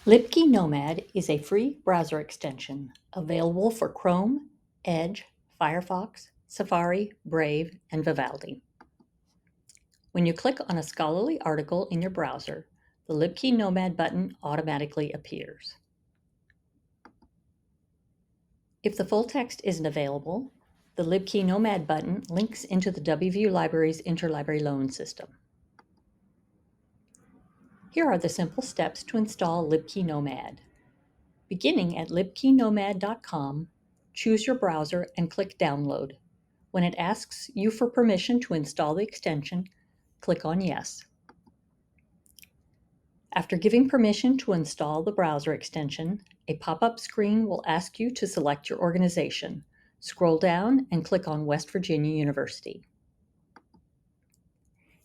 Libkey Nomad is a free browser extension available for Chrome, Edge, Firefox, Safari, Brave, and Vivaldi. When you click on a scholarly article in your browser, the Libkey Nomad button automatically appears. If the full text isn't available, the Libkey Nomad button links into the WVU Libraries interlibrary loan system. Here are the simple steps to install Libkey Nomad. Beginning at libkeynomad.com, choose your browser and click Download. When it asks you for permission to install the extension, click on Yes. After giving permission to install the browser extension, a pop-up screen will ask you to select your organization. Scroll down and click on West Virginia University.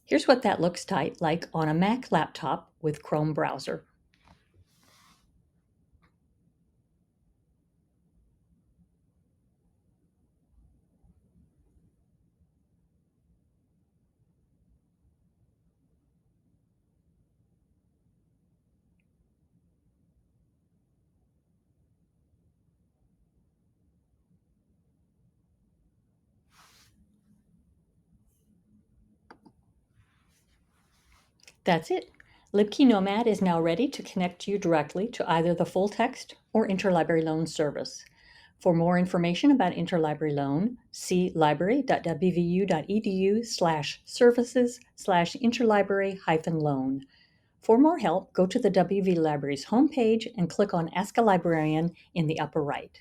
Here's what that looks like on a Mac laptop with Chrome browser. That's it. Libkey Nomad is now ready to connect you directly to either the full text or interlibrary loan service. For more information about interlibrary loan, see library.wvu.edu/services/interlibrary-loan. For more help, go to the WVU Libraries homepage and click on Ask a Librarian in the upper right.